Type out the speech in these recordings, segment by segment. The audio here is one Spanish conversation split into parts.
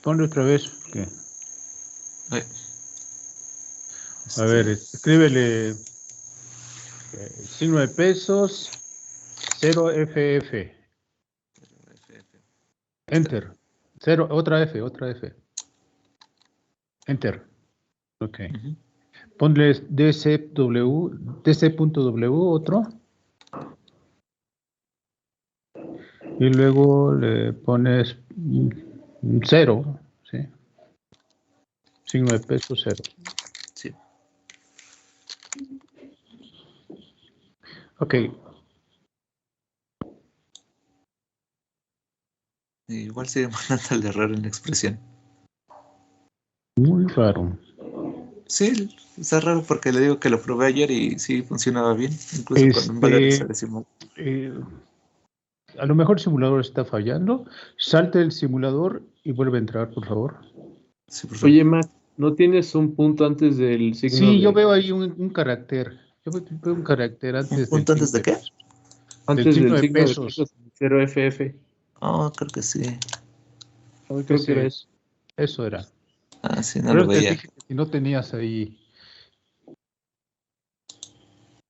Ponle otra vez. ¿Qué? A ver, escríbele signo de pesos, 0FF. Enter. 0, otra F. Enter. Ok. Ponle DC.W, otro. Y luego le pones 0, ¿sí? Signo de peso 0. Sí. Ok. Igual sigue mandando el error en la expresión. Muy raro. Sí, está raro porque le digo que lo probé ayer y sí funcionaba bien, incluso con un valor hexadecimal. A lo mejor el simulador está fallando. Salte el simulador y vuelve a entrar, por favor. Sí, por favor. Oye, Mac, ¿no tienes un punto antes del signo? Sí, yo veo ahí un carácter. Yo veo un carácter antes ¿Un punto antes de qué? Antes del signo de pesos. 0FF. Oh, creo que sí. Creo que era eso. Eso era. Ah, sí, no Pero lo veía. te dije que si no tenías ahí.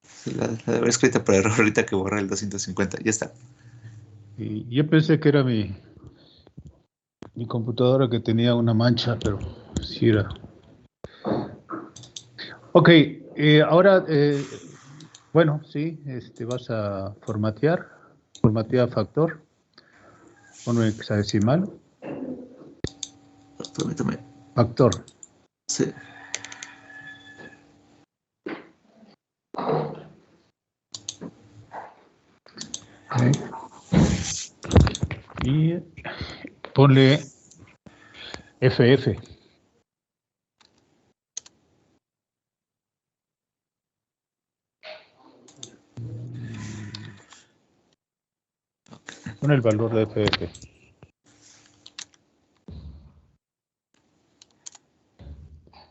Sí, la debe haber escrito por error ahorita que borré el 250. Ya está. Y yo pensé que era mi computadora que tenía una mancha, pero sí era. Ok, ahora, bueno, sí, vas a formatear. Formatea factor. Pon un hexadecimal. Permítame. Factor. Sí. Okay. Y ponle FF. Pon el valor de FF.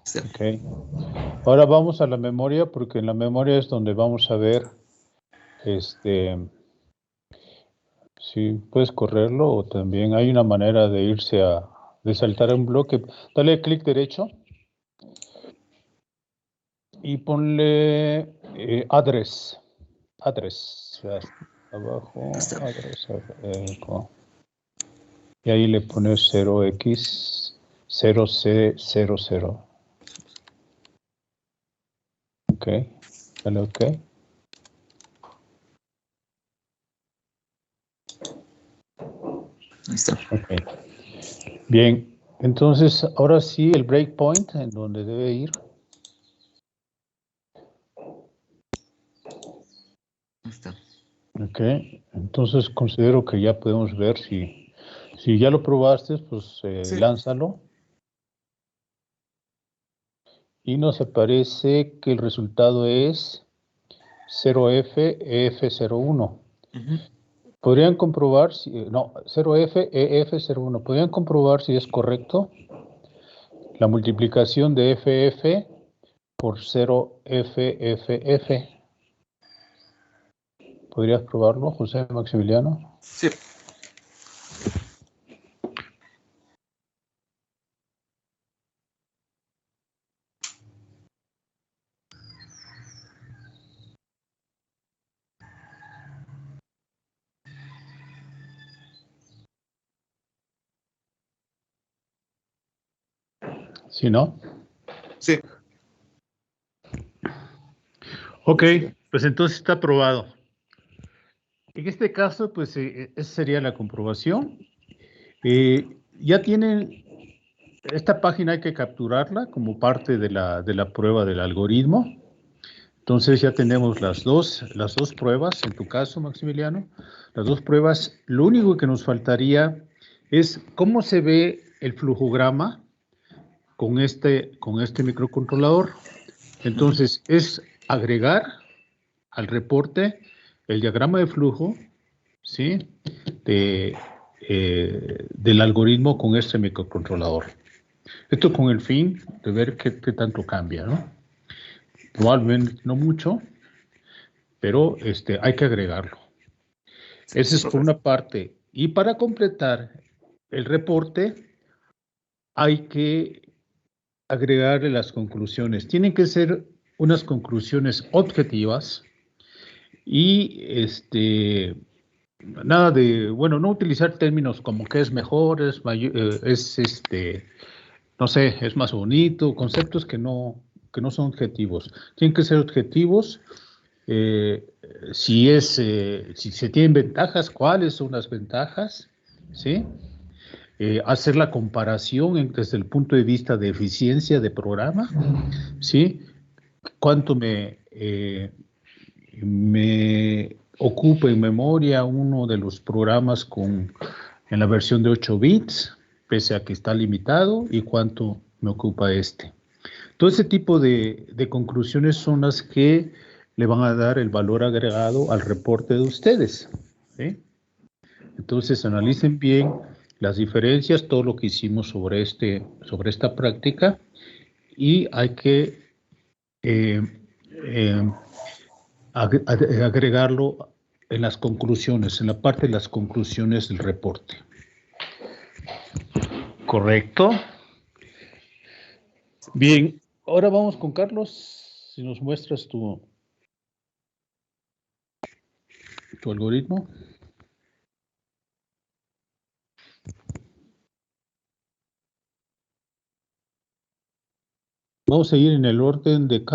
Sí. Ok. Ahora vamos a la memoria, porque en la memoria es donde vamos a ver si puedes correrlo o también hay una manera de irse de saltar a un bloque. Dale clic derecho y ponle address. Abajo, address. Y ahí le pones 0x0c00. Ok, dale ok. Ahí está. Ok. Bien, entonces ahora sí el breakpoint en donde debe ir. Ahí está. Ok, entonces considero que ya podemos ver si ya lo probaste, pues Sí. lánzalo. Y nos aparece que el resultado es 0F-EF01. Podrían comprobar si, no, 0F-EF01. Podrían comprobar si es correcto la multiplicación de FF por 0FFF. ¿Podrías probarlo, José Maximiliano? Sí. ¿Sí, no? Sí. Ok, pues entonces está aprobado. En este caso, pues esa sería la comprobación. Ya tienen, esta página hay que capturarla como parte de la prueba del algoritmo. Entonces ya tenemos las dos pruebas, en tu caso, Maximiliano, las dos pruebas. Lo único que nos faltaría es cómo se ve el flujograma con este microcontrolador. Entonces es agregar al reporte el diagrama de flujo, ¿sí? Del algoritmo con este microcontrolador. Esto con el fin de ver qué tanto cambia, ¿no? Probablemente no mucho, pero hay que agregarlo. Esa es por una parte. Y para completar el reporte, hay que agregarle las conclusiones. Tienen que ser unas conclusiones objetivas y nada de, bueno, no utilizar términos como que es mejor, no sé, es más bonito, conceptos que no son objetivos. Tienen que ser objetivos. eh, si se tienen ventajas, ¿cuáles son las ventajas? ¿Sí? Hacer la comparación desde el punto de vista de eficiencia de programa, ¿sí? ¿Cuánto me ocupa en memoria uno de los programas en la versión de 8 bits, pese a que está limitado, y cuánto me ocupa este? Todo ese tipo de conclusiones son las que le van a dar el valor agregado al reporte de ustedes, ¿sí? Entonces analicen bien las diferencias, todo lo que hicimos sobre esta práctica, y hay que eh, eh, agregarlo en las conclusiones, en la parte de las conclusiones del reporte. ¿Correcto? Bien, ahora vamos con Carlos, si nos muestras tu algoritmo. Vamos a ir en el orden de